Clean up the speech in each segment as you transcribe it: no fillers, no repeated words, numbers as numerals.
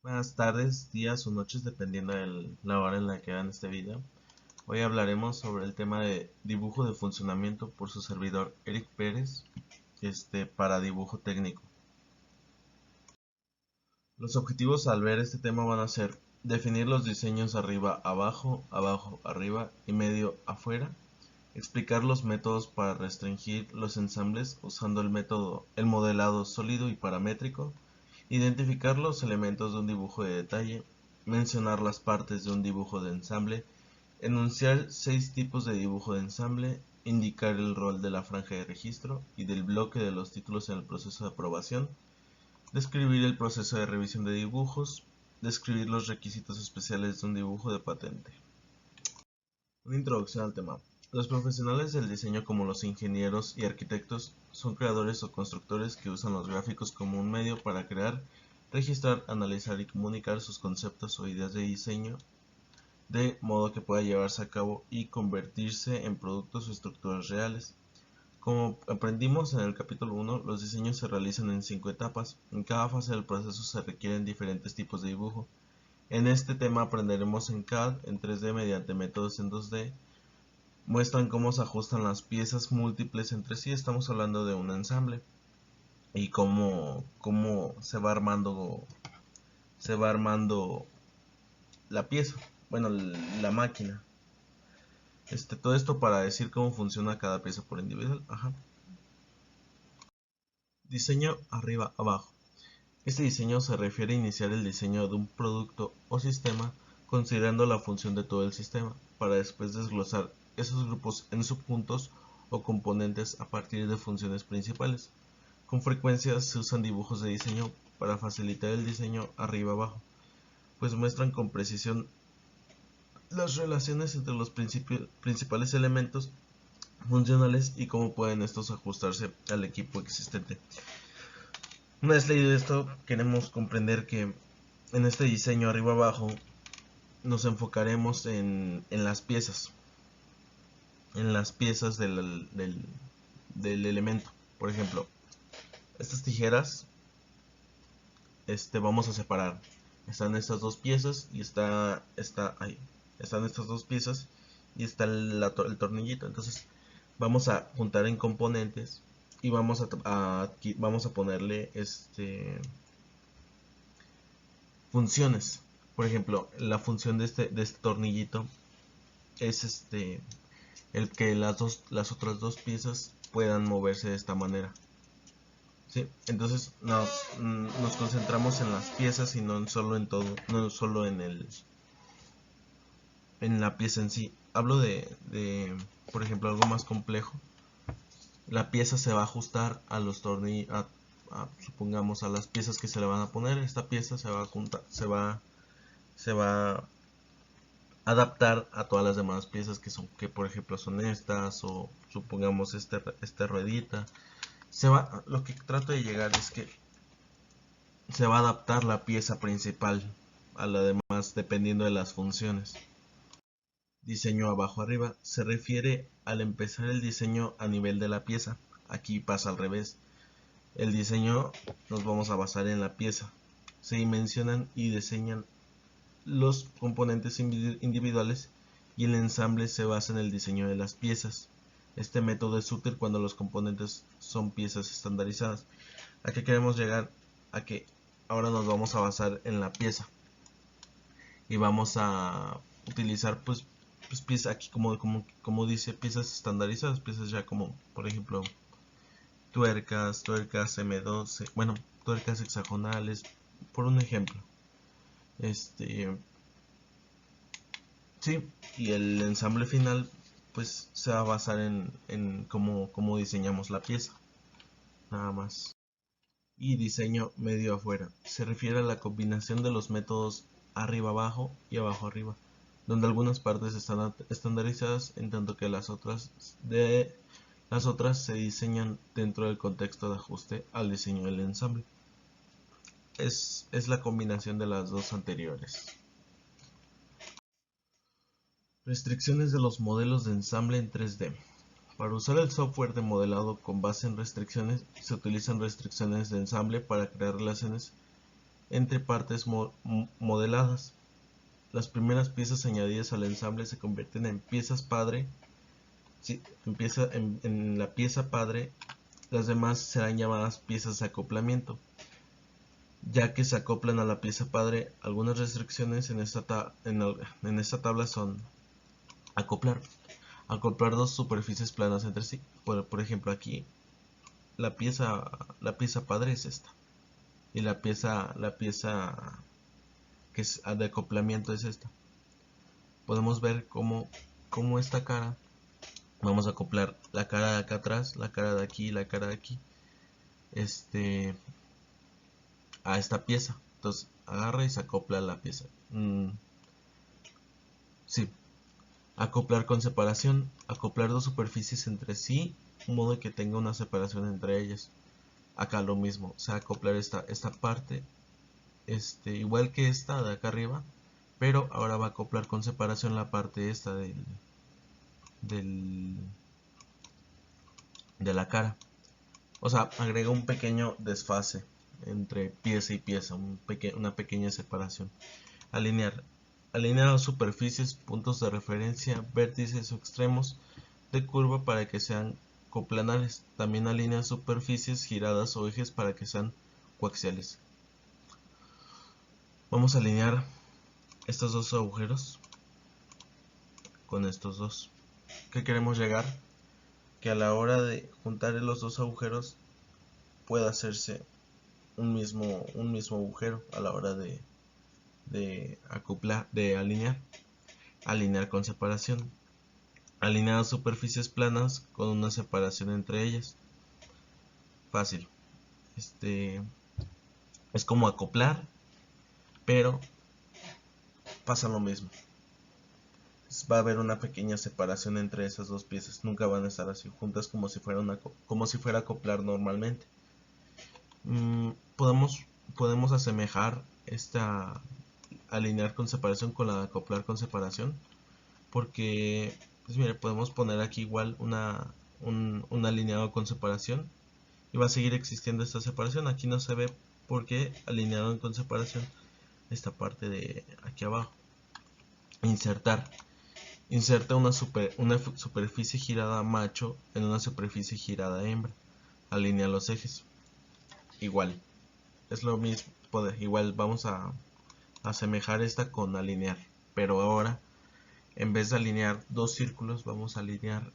Buenas tardes, días o noches, dependiendo de la hora en la que vean este video. Hoy hablaremos sobre el tema de dibujo de funcionamiento por su servidor Eric Pérez, para dibujo técnico. Los objetivos al ver este tema van a ser definir los diseños arriba, abajo, abajo, arriba y medio, afuera, explicar los métodos para restringir los ensambles usando el modelado sólido y paramétrico, identificar los elementos de un dibujo de detalle, mencionar las partes de un dibujo de ensamble, enunciar 6 tipos de dibujo de ensamble, indicar el rol de la franja de registro y del bloque de los títulos en el proceso de aprobación, describir el proceso de revisión de dibujos, describir los requisitos especiales de un dibujo de patente. Una introducción al tema. Los profesionales del diseño, como los ingenieros y arquitectos, son creadores o constructores que usan los gráficos como un medio para crear, registrar, analizar y comunicar sus conceptos o ideas de diseño, de modo que pueda llevarse a cabo y convertirse en productos o estructuras reales. Como aprendimos en el capítulo 1, los diseños se realizan en 5 etapas. En cada fase del proceso se requieren diferentes tipos de dibujo. En este tema aprenderemos en CAD, en 3D mediante métodos en 2D, muestran cómo se ajustan las piezas múltiples entre sí. Estamos hablando de un ensamble y cómo se va armando la pieza, bueno, la máquina. Todo esto para decir cómo funciona cada pieza por individual. Ajá. Diseño arriba abajo. Este diseño se refiere a iniciar el diseño de un producto o sistema considerando la función de todo el sistema, para después desglosar esos grupos en subpuntos o componentes a partir de funciones principales. Con frecuencia se usan dibujos de diseño para facilitar el diseño arriba-abajo, pues muestran con precisión las relaciones entre los principales elementos funcionales y cómo pueden estos ajustarse al equipo existente. Una vez leído esto, queremos comprender que en este diseño arriba-abajo nos enfocaremos en las piezas del elemento. Por ejemplo, estas tijeras, vamos a separar. Están estas dos piezas y ahí. Están estas dos piezas y está el tornillito. Entonces vamos a juntar en componentes y vamos a ponerle funciones. Por ejemplo, la función de este tornillito es el que las otras dos piezas puedan moverse de esta manera. ¿Sí? Entonces nos concentramos en las piezas y no solo en todo, no solo en la pieza en sí. Hablo por ejemplo, algo más complejo. La pieza se va a ajustar a los tornillos, supongamos, a las piezas que se le van a poner. Esta pieza se va a juntar, se va a adaptar a todas las demás piezas que por ejemplo son estas, o supongamos esta ruedita. Lo que trato de llegar es que se va a adaptar la pieza principal a la demás dependiendo de las funciones. Diseño abajo arriba se refiere al empezar el diseño a nivel de la pieza. Aquí pasa al revés. El diseño nos vamos a basar en la pieza. Se dimensionan y diseñan los componentes individuales y el ensamble se basa en el diseño de las piezas. Este método es útil cuando los componentes son piezas estandarizadas. ¿A qué queremos llegar? A que ahora nos vamos a basar en la pieza y vamos a utilizar pues piezas aquí como dice, piezas estandarizadas, piezas ya como por ejemplo tuercas M12, bueno, tuercas hexagonales, por un ejemplo. Sí, y el ensamble final pues se va a basar en cómo diseñamos la pieza, nada más. Y diseño medio afuera se refiere a la combinación de los métodos arriba abajo y abajo arriba, donde algunas partes están estandarizadas en tanto que las otras se diseñan dentro del contexto de ajuste al diseño del ensamble. Es la combinación de las dos anteriores. Restricciones de los modelos de ensamble en 3D. Para usar el software de modelado con base en restricciones, se utilizan restricciones de ensamble para crear relaciones entre partes modeladas. Las primeras piezas añadidas al ensamble se convierten en piezas padre. Si empieza en la pieza padre, las demás serán llamadas piezas de acoplamiento, ya que se acoplan a la pieza padre. Algunas restricciones en esta tabla son acoplar dos superficies planas entre sí. Por ejemplo, aquí la pieza padre es esta, y la pieza que es de acoplamiento es esta. Podemos ver cómo esta cara, vamos a acoplar la cara de acá atrás, la cara de aquí y la cara de aquí, a esta pieza. Entonces agarra y se acopla la pieza. Sí, acoplar con separación, acoplar dos superficies entre sí, de modo que tenga una separación entre ellas. Acá lo mismo, o sea, acoplar esta parte, igual que esta de acá arriba, pero ahora va a acoplar con separación la parte esta del, de la cara. O sea, agrega un pequeño desfase entre pieza y pieza, una pequeña separación. Alinear. Alinear superficies, puntos de referencia, vértices o extremos de curva para que sean coplanares. También alinea superficies giradas o ejes para que sean coaxiales. Vamos a alinear estos dos agujeros con estos dos. ¿Qué queremos llegar? Que a la hora de juntar los dos agujeros pueda hacerse un mismo agujero a la hora de acoplar, de alinear con separación. Alinear superficies planas con una separación entre ellas. Fácil. Es como acoplar, pero pasa lo mismo. Va a haber una pequeña separación entre esas dos piezas. Nunca van a estar así juntas como si fuera acoplar normalmente. Podemos asemejar esta alinear con separación con la de acoplar con separación, porque pues mire, podemos poner aquí igual un alineado con separación y va a seguir existiendo esta separación. Aquí no se ve porque alineado con separación esta parte de aquí abajo. Insertar. Inserta una superficie girada macho en una superficie girada hembra. Alinea los ejes. Igual. Es lo mismo. Igual vamos a asemejar esta con alinear. Pero ahora, en vez de alinear dos círculos, vamos a alinear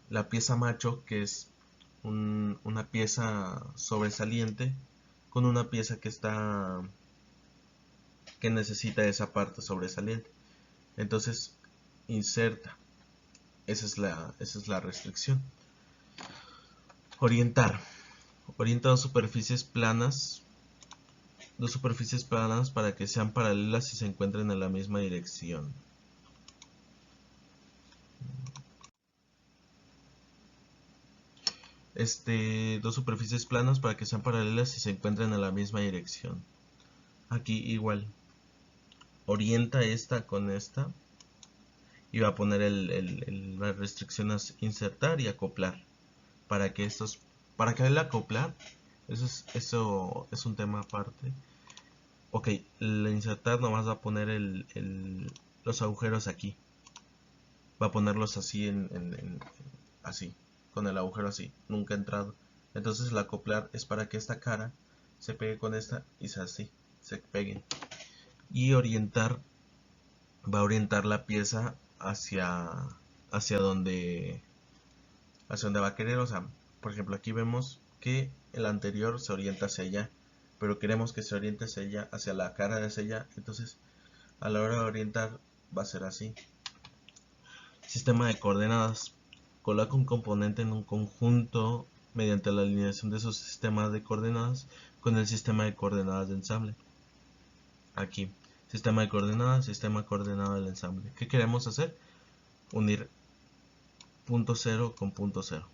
la pieza macho, que es una pieza sobresaliente, con una pieza que necesita esa parte sobresaliente. Entonces inserta. Esa es la restricción. Orientar. Orienta dos superficies planas para que sean paralelas y se encuentren en la misma dirección. Dos superficies planas para que sean paralelas y se encuentren en la misma dirección. Aquí igual. Orienta esta con esta y va a poner la restricción a insertar y acoplar para que el acoplar, eso es un tema aparte. Ok, el insertar nomás va a poner los agujeros aquí, va a ponerlos así así, con el agujero así, nunca entrado. Entonces el acoplar es para que esta cara se pegue con esta y se peguen. Y orientar, va a orientar la pieza hacia donde va a querer. O sea, por ejemplo, aquí vemos que el anterior se orienta hacia allá, pero queremos que se oriente hacia allá, hacia la cara de hacia allá. Entonces a la hora de orientar va a ser así. Sistema de coordenadas. Coloca un componente en un conjunto mediante la alineación de su sistema de coordenadas con el sistema de coordenadas de ensamble. Aquí, sistema de coordenada del ensamble. ¿Qué queremos hacer? Unir punto cero con punto cero.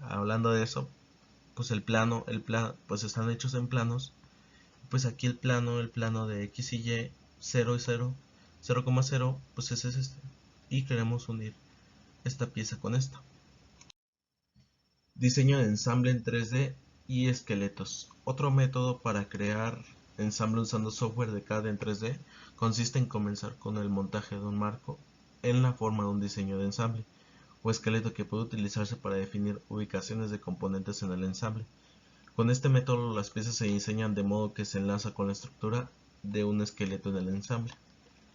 Hablando de eso, pues el plano, pues están hechos en planos. Pues aquí el plano de X y Y, 0 y 0, 0,0, pues ese es este. Y queremos unir esta pieza con esta. Diseño de ensamble en 3D y esqueletos. Otro método para crear ensamble usando software de CAD en 3D consiste en comenzar con el montaje de un marco en la forma de un diseño de ensamble o esqueleto que puede utilizarse para definir ubicaciones de componentes en el ensamble. Con este método las piezas se diseñan de modo que se enlaza con la estructura de un esqueleto en el ensamble.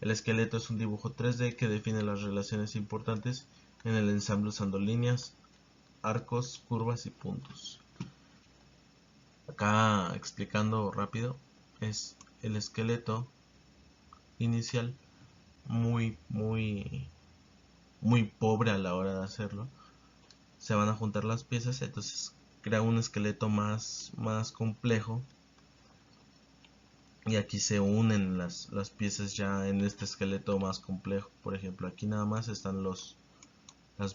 El esqueleto es un dibujo 3D que define las relaciones importantes en el ensamble usando líneas, arcos, curvas y puntos. Acá explicando rápido, es el esqueleto inicial muy pobre a la hora de hacerlo. Se van a juntar las piezas, entonces crea un esqueleto más complejo y aquí se unen las piezas ya en este esqueleto más complejo. Por ejemplo, aquí nada más están las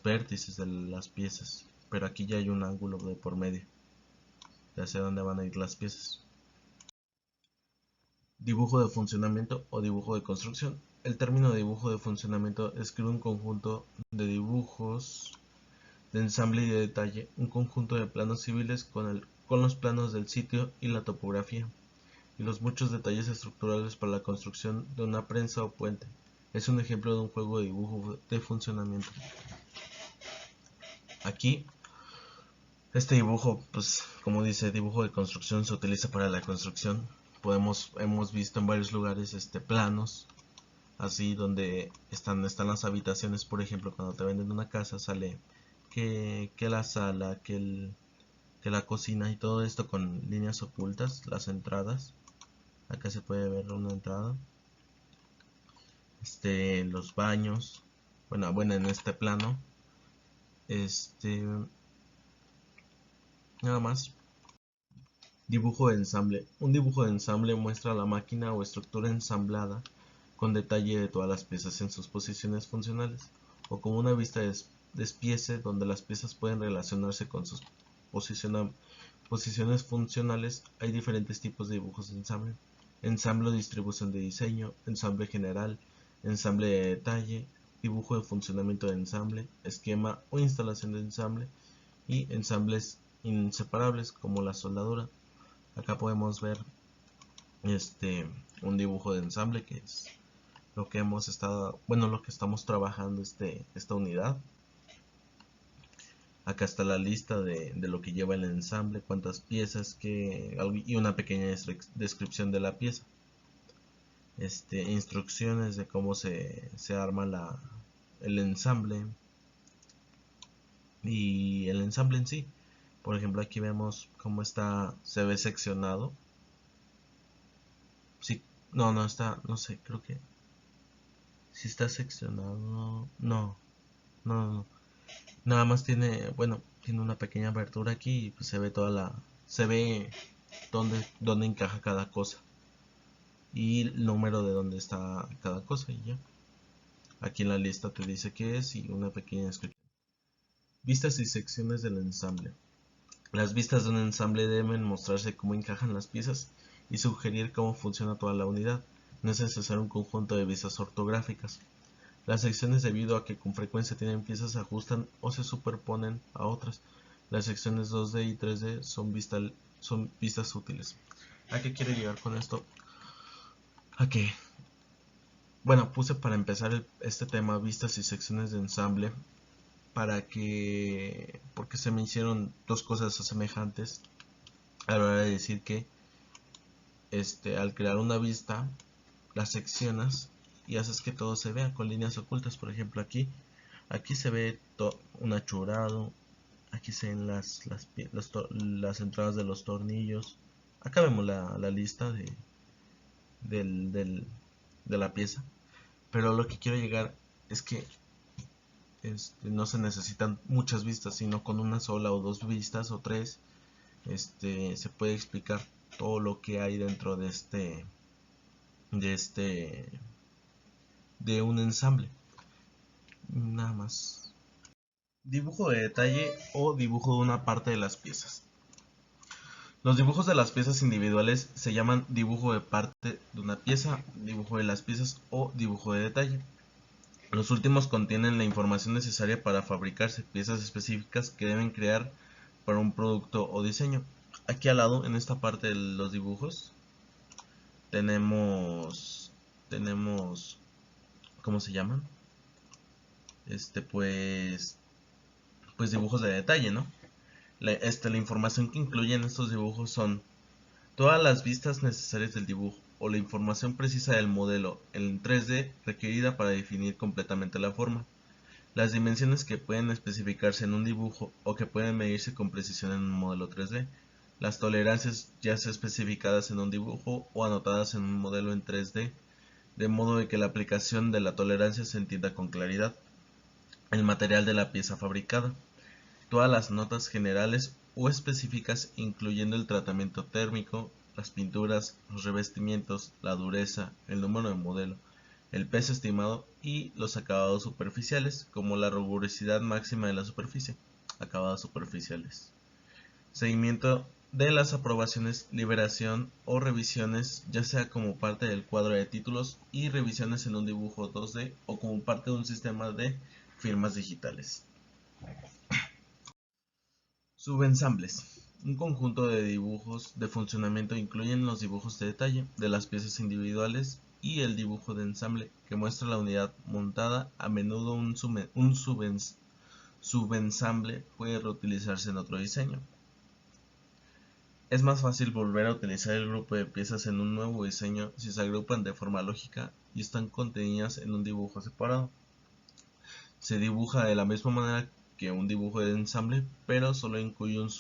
vértices de las piezas, pero aquí ya hay un ángulo de por medio de hacia dónde van a ir las piezas. Dibujo de funcionamiento o dibujo de construcción. El término dibujo de funcionamiento describe un conjunto de dibujos de ensamble y de detalle, un conjunto de planos civiles con los planos del sitio y la topografía, y los muchos detalles estructurales para la construcción de una prensa o puente. Es un ejemplo de un juego de dibujo de funcionamiento. Aquí, este dibujo, pues como dice, dibujo de construcción se utiliza para la construcción. Hemos visto en varios lugares planos así donde están las habitaciones. Por ejemplo, cuando te venden una casa sale que la sala, que la cocina y todo esto con líneas ocultas, las entradas. Acá se puede ver una entrada, los baños, bueno, en este plano, este, nada más. Dibujo de ensamble. Un dibujo de ensamble muestra la máquina o estructura ensamblada con detalle de todas las piezas en sus posiciones funcionales, o como una vista de despiece donde las piezas pueden relacionarse con sus posiciones funcionales. Hay diferentes tipos de dibujos de ensamble: ensamble o distribución de diseño, ensamble general, ensamble de detalle, dibujo de funcionamiento de ensamble, esquema o instalación de ensamble, y ensambles inseparables como la soldadura. Acá podemos ver un dibujo de ensamble, que es lo que hemos estado, bueno, lo que estamos trabajando esta unidad. Acá está la lista de lo que lleva el ensamble, cuántas piezas, y una pequeña descripción de la pieza. Instrucciones de cómo se arma el ensamble y el ensamble en sí. Por ejemplo, aquí vemos cómo se ve seccionado. Sí, no está, no sé, creo que si está seccionado, no. Nada más tiene una pequeña abertura aquí y pues se ve dónde encaja cada cosa y el número de dónde está cada cosa y ya. Aquí en la lista te dice qué es y una pequeña descripción. Vistas y secciones del ensamble. Las vistas de un ensamble deben mostrarse cómo encajan las piezas y sugerir cómo funciona toda la unidad. No es necesario un conjunto de vistas ortográficas. Las secciones, debido a que con frecuencia tienen piezas, se ajustan o se superponen a otras. Las secciones 2D y 3D son vistas útiles. ¿A qué quiero llegar con esto? A que, bueno, puse para empezar este tema vistas y secciones de ensamble porque se me hicieron dos cosas semejantes a la hora de decir que al crear una vista la seccionas y haces que todo se vea con líneas ocultas. Por ejemplo, aquí se ve un achurado, aquí se ven las entradas de los tornillos. Acá vemos la lista de la pieza, pero lo que quiero llegar es que no se necesitan muchas vistas, sino con una sola o dos vistas o tres se puede explicar todo lo que hay dentro de este de un ensamble. Nada más. Dibujo de detalle o dibujo de una parte de las piezas. Los dibujos de las piezas individuales se llaman dibujo de parte de una pieza, dibujo de las piezas o dibujo de detalle. Los últimos contienen la información necesaria para fabricarse piezas específicas que deben crear para un producto o diseño. aquí al lado, en esta parte de los dibujos, tenemos, ¿cómo se llaman? Pues, pues dibujos de detalle, ¿no? La información que incluyen estos dibujos son todas las vistas necesarias del dibujo o la información precisa del modelo en 3D requerida para definir completamente la forma, las dimensiones que pueden especificarse en un dibujo o que pueden medirse con precisión en un modelo 3D, las tolerancias ya sea especificadas en un dibujo o anotadas en un modelo en 3D, de modo de que la aplicación de la tolerancia se entienda con claridad, el material de la pieza fabricada, todas las notas generales o específicas incluyendo el tratamiento térmico, las pinturas, los revestimientos, la dureza, el número de modelo, el peso estimado y los acabados superficiales, como la rugosidad máxima de la superficie. Acabados superficiales. Seguimiento de las aprobaciones, liberación o revisiones, ya sea como parte del cuadro de títulos y revisiones en un dibujo 2D o como parte de un sistema de firmas digitales. Subensambles. Un conjunto de dibujos de funcionamiento incluyen los dibujos de detalle de las piezas individuales y el dibujo de ensamble que muestra la unidad montada. A menudo un subensamble puede reutilizarse en otro diseño. Es más fácil volver a utilizar el grupo de piezas en un nuevo diseño si se agrupan de forma lógica y están contenidas en un dibujo separado. Se dibuja de la misma manera que un dibujo de ensamble, pero solo incluye un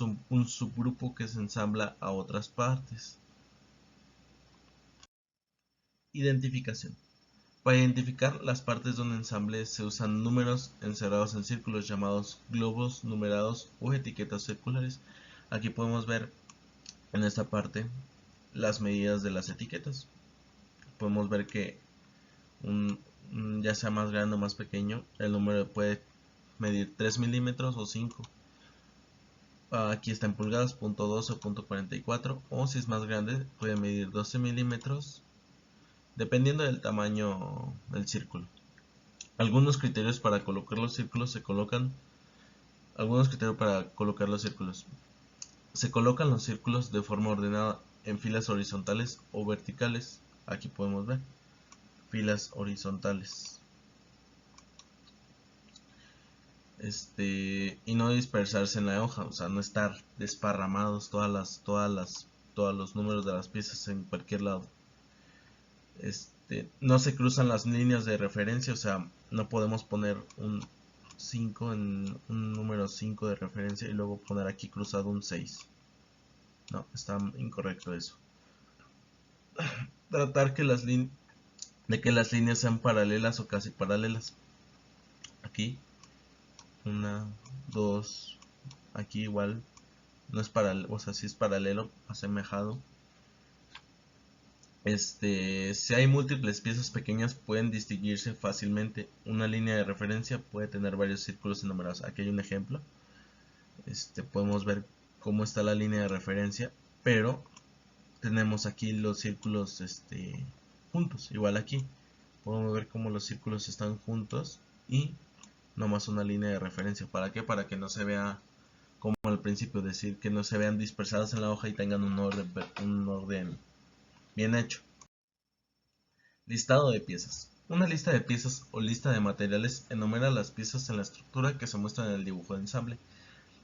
subgrupo que se ensambla a otras partes. Identificación. Para identificar las partes de un ensamble se usan números encerrados en círculos llamados globos numerados o etiquetas circulares. Aquí podemos ver en esta parte las medidas de las etiquetas. Podemos ver que ya sea más grande o más pequeño, el número puede medir 3 milímetros o 5. Aquí está en pulgadas, .12 o .44, o si es más grande puede medir 12 milímetros, dependiendo del tamaño del círculo. Algunos criterios para colocar los círculos se colocan los círculos de forma ordenada en filas horizontales o verticales. Aquí podemos ver filas horizontales. Y no dispersarse en la hoja, o sea, no estar desparramados todos los números de las piezas en cualquier lado. No se cruzan las líneas de referencia, o sea, no podemos poner un 5 en un número 5 de referencia y luego poner aquí cruzado un 6. No, está incorrecto eso. Tratar de que las líneas sean paralelas o casi paralelas. Aquí, una, dos, aquí igual, no es paralelo, o sea, sí es paralelo, asemejado. Si hay múltiples piezas pequeñas pueden distinguirse fácilmente. Una línea de referencia puede tener varios círculos enumerados. Aquí hay un ejemplo. Podemos ver cómo está la línea de referencia, pero tenemos aquí los círculos juntos. Igual aquí podemos ver cómo los círculos están juntos y nomás una línea de referencia. ¿Para qué? Para que no se vea como al principio, decir que no se vean dispersadas en la hoja y tengan un orden bien hecho. Listado de piezas. Una lista de piezas o lista de materiales enumera las piezas en la estructura que se muestra en el dibujo de ensamble.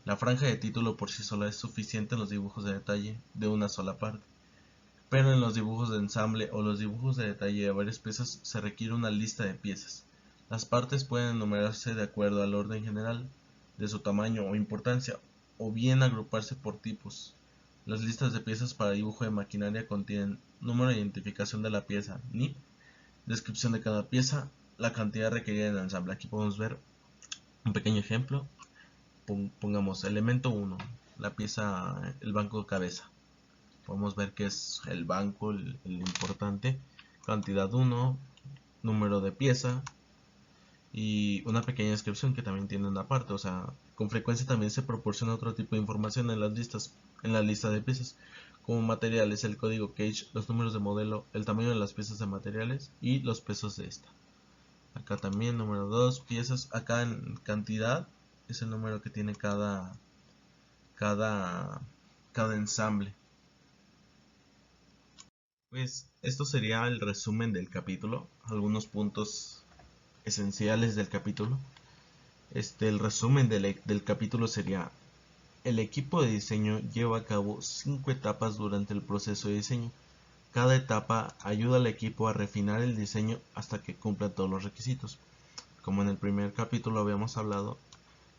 La franja de título por sí sola es suficiente en los dibujos de detalle de una sola parte, pero en los dibujos de ensamble o los dibujos de detalle de varias piezas se requiere una lista de piezas. Las partes pueden enumerarse de acuerdo al orden general de su tamaño o importancia, o bien agruparse por tipos. Las listas de piezas para dibujo de maquinaria contienen número de identificación de la pieza, NIP, descripción de cada pieza, la cantidad requerida en el ensamble. Aquí podemos ver un pequeño ejemplo. Pongamos elemento 1, la pieza, el banco de cabeza. Podemos ver que es el banco, el importante. Cantidad 1, número de pieza y una pequeña descripción que también tiene una parte. O sea, con frecuencia también se proporciona otro tipo de información en las listas, en la lista de piezas, como materiales, el código CAGE, los números de modelo, el tamaño de las piezas de materiales y los pesos de esta. Acá también número 2, piezas. Acá en cantidad es el número que tiene cada cada ensamble. Pues esto sería el resumen del capítulo, algunos puntos esenciales del capítulo. El resumen del capítulo sería: el equipo de diseño lleva a cabo 5 etapas durante el proceso de diseño. Cada etapa ayuda al equipo a refinar el diseño hasta que cumpla todos los requisitos. Como en el primer capítulo habíamos hablado,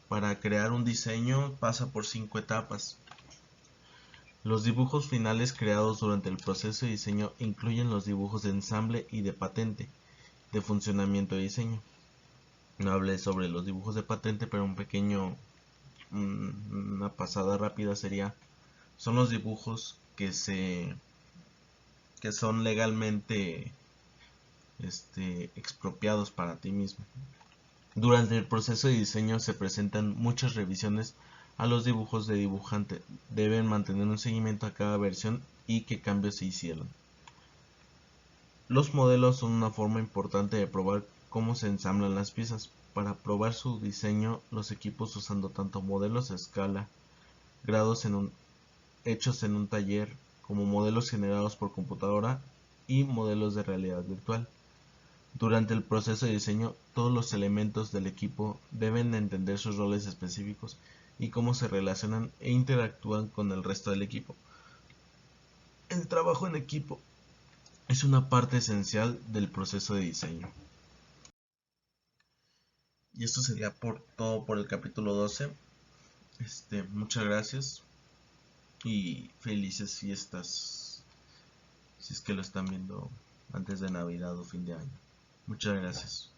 para crear un diseño pasa por 5 etapas. Los dibujos finales creados durante el proceso de diseño incluyen los dibujos de ensamble y de patente, de funcionamiento de diseño. No hablé sobre los dibujos de patente, pero una pasada rápida sería: son los dibujos que son legalmente expropiados para ti mismo. Durante el proceso de diseño se presentan muchas revisiones a los dibujos de dibujante. Deben mantener un seguimiento a cada versión y qué cambios se hicieron. Los modelos son una forma importante de probar cómo se ensamblan las piezas. Para probar su diseño, los equipos usando tanto modelos a escala, grados hechos en un taller, como modelos generados por computadora y modelos de realidad virtual. Durante el proceso de diseño, todos los elementos del equipo deben entender sus roles específicos y cómo se relacionan e interactúan con el resto del equipo. El trabajo en equipo es una parte esencial del proceso de diseño. Y esto sería todo por el capítulo 12. Muchas gracias y felices fiestas si es que lo están viendo antes de Navidad o fin de año. Muchas gracias.